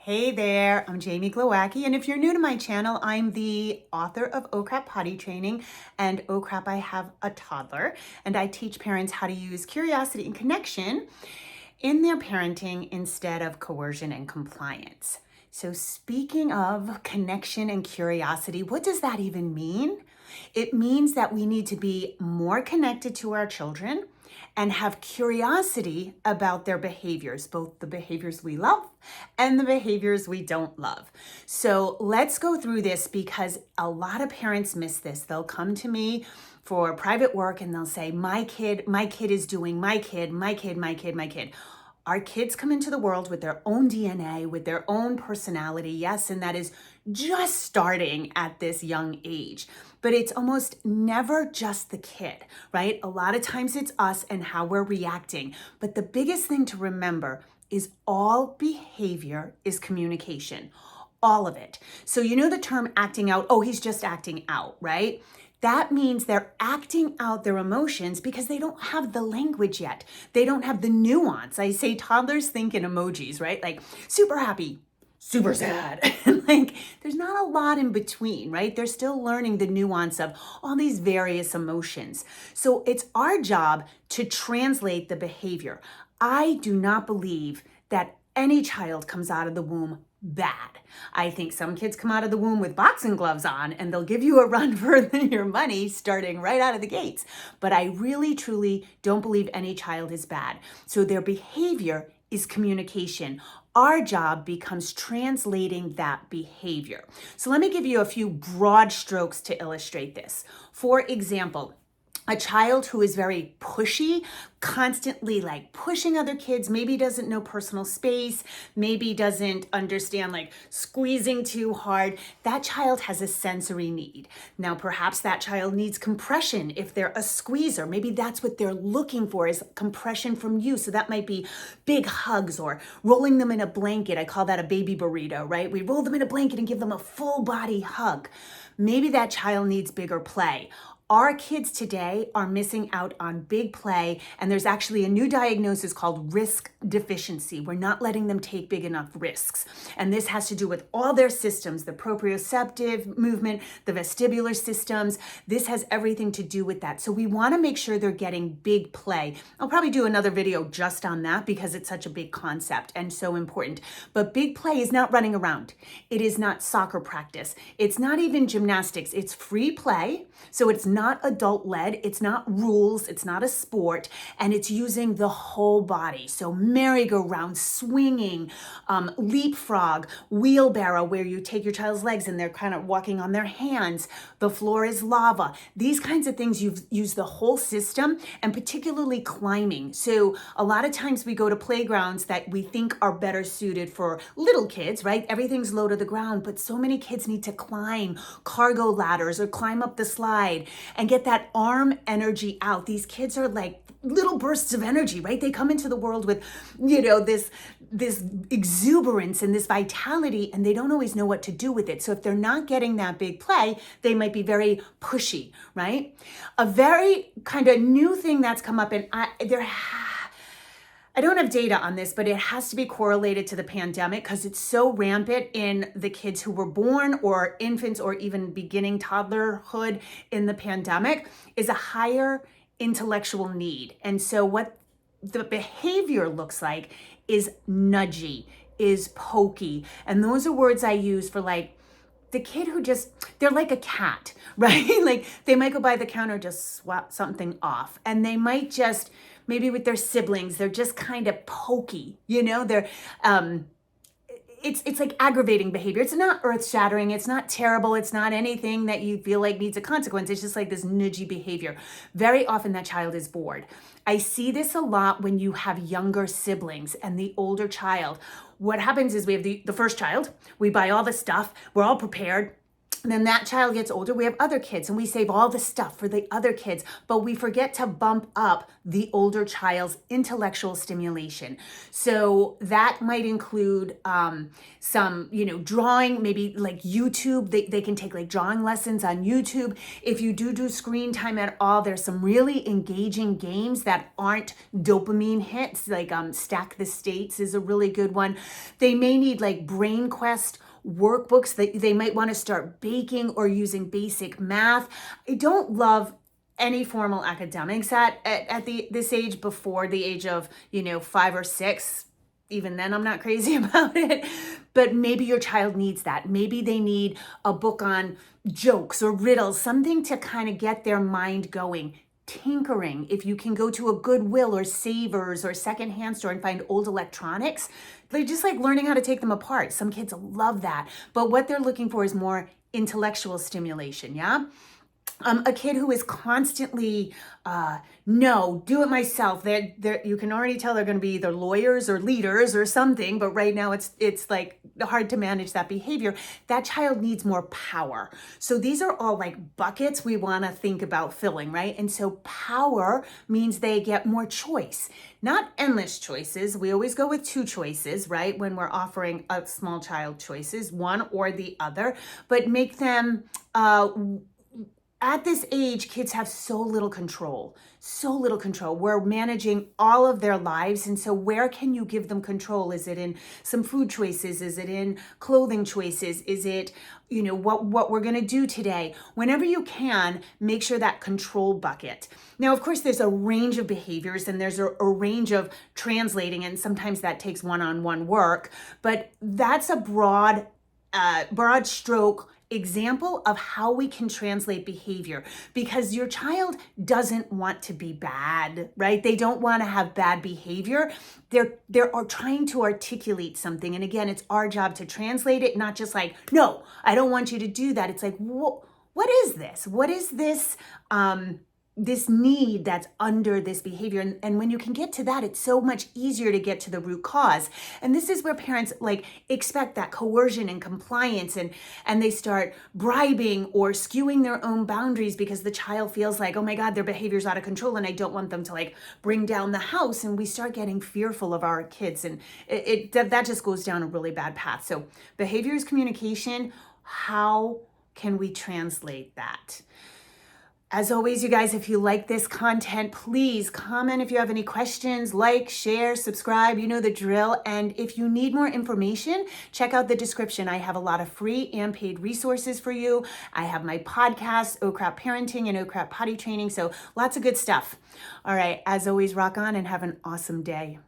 Hey there, I'm Jamie Glowacki, and if you're new to my channel, I'm the author of Oh Crap Potty Training and Oh Crap I Have a Toddler, and I teach parents how to use curiosity and connection in their parenting instead of coercion and compliance. So speaking of connection and curiosity, what does that even mean? It means that we need to be more connected to our children and have curiosity about their behaviors, both the behaviors we love and the behaviors we don't love. So let's go through this because a lot of parents miss this. They'll come to me for private work and they'll say, my kid is doing my kid. Our kids come into the world with their own DNA, with their own personality, yes, and that is just starting at this young age. But it's almost never just the kid, right? A lot of times it's us and how we're reacting. But the biggest thing to remember is all behavior is communication, all of it. So you know the term acting out, oh, he's just acting out, right? That means they're acting out their emotions because they don't have the language yet. They don't have the nuance. I say toddlers think in emojis, right? Like super happy, super sad. Like there's not a lot in between, right? They're still learning the nuance of all these various emotions. So it's our job to translate the behavior. I do not believe that any child comes out of the womb bad. I think some kids come out of the womb with boxing gloves on and they'll give you a run for your money starting right out of the gates. But I really, truly don't believe any child is bad. So their behavior is communication. Our job becomes translating that behavior. So let me give you a few broad strokes to illustrate this. For example, a child who is very pushy, constantly like pushing other kids, maybe doesn't know personal space, maybe doesn't understand like squeezing too hard, that child has a sensory need. Now, perhaps that child needs compression if they're a squeezer. Maybe that's what they're looking for is compression from you. So that might be big hugs or rolling them in a blanket. I call that a baby burrito, right? We roll them in a blanket and give them a full body hug. Maybe that child needs bigger play. Our kids today are missing out on big play, and there's actually a new diagnosis called risk deficiency. We're not letting them take big enough risks. And this has to do with all their systems, the proprioceptive movement, the vestibular systems. This has everything to do with that. So we want to make sure they're getting big play. I'll probably do another video just on that because it's such a big concept and so important. But big play is not running around. It is not soccer practice. It's not even gymnastics. It's free play. So it's not adult-led, it's not rules, it's not a sport, and it's using the whole body. So merry-go-round, swinging, leapfrog, wheelbarrow, where you take your child's legs and they're kind of walking on their hands. The floor is lava. These kinds of things, you've used the whole system, and particularly climbing. So a lot of times we go to playgrounds that we think are better suited for little kids, right? Everything's low to the ground, but so many kids need to climb cargo ladders or climb up the slide and get that arm energy out. These kids are like little bursts of energy, right? They come into the world with, this exuberance and this vitality, and they don't always know what to do with it. So if they're not getting that big play, they might be very pushy, right? A very kind of new thing that's come up, and I don't have data on this, but it has to be correlated to the pandemic because it's so rampant in the kids who were born or infants or even beginning toddlerhood in the pandemic, is a higher intellectual need. And so what the behavior looks like is nudgy, is pokey. And those are words I use for like the kid who they're like a cat, right? Like they might go by the counter, just swap something off, and they might just, maybe with their siblings, they're just kind of pokey, they're, it's like aggravating behavior. It's not earth-shattering. It's not terrible. It's not anything that you feel like needs a consequence. It's just like this nudgy behavior. Very often that child is bored. I see this a lot when you have younger siblings and the older child. What happens is we have the first child. We buy all the stuff. We're all prepared. then that child gets older, we have other kids and we save all the stuff for the other kids, but we forget to bump up the older child's intellectual stimulation. So that might include some, drawing, maybe like YouTube. They can take like drawing lessons on YouTube. If you do screen time at all, there's some really engaging games that aren't dopamine hits, like Stack the States is a really good one. They may need like Brain Quest workbooks. They might want to start baking or using basic math. I don't love any formal academics at this age before the age of 5 or 6. Even then I'm not crazy about it, but maybe your child needs that. Maybe they need a book on jokes or riddles, something to kind of get their mind going. Tinkering, if you can go to a Goodwill or Savers or secondhand store and find old electronics, they just like learning how to take them apart. Some kids love that, but what they're looking for is more intellectual stimulation. Yeah. A kid who is constantly, no, do it myself. They're, you can already tell they're going to be either lawyers or leaders or something, but right now it's like hard to manage that behavior. That child needs more power. So these are all like buckets we want to think about filling, right? And so power means they get more choice, not endless choices. We always go with 2 choices, right? When we're offering a small child choices, one or the other, but make them, at this age, kids have so little control. We're managing all of their lives. And so where can you give them control? Is it in some food choices? Is it in clothing choices? Is it, what we're going to do today? Whenever you can, make sure that control bucket. Now, of course, there's a range of behaviors and there's a range of translating. And sometimes that takes one-on-one work, but that's a broad stroke example of how we can translate behavior, because your child doesn't want to be bad, right? They don't want to have bad behavior. They're trying to articulate something. And again, it's our job to translate it, not just like, no, I don't want you to do that. It's like, what is this? What is this, this need that's under this behavior? And when you can get to that, it's so much easier to get to the root cause. And this is where parents like expect that coercion and compliance, and they start bribing or skewing their own boundaries because the child feels like, oh my God, their behavior's out of control and I don't want them to like bring down the house. And we start getting fearful of our kids, and that just goes down a really bad path. So behavior is communication. How can we translate that? As always, you guys, if you like this content, please comment if you have any questions, like, share, subscribe, you know the drill. And if you need more information, check out the description. I have a lot of free and paid resources for you. I have my podcast, Oh Crap Parenting and Oh Crap Potty Training. So lots of good stuff. All right, as always, rock on and have an awesome day.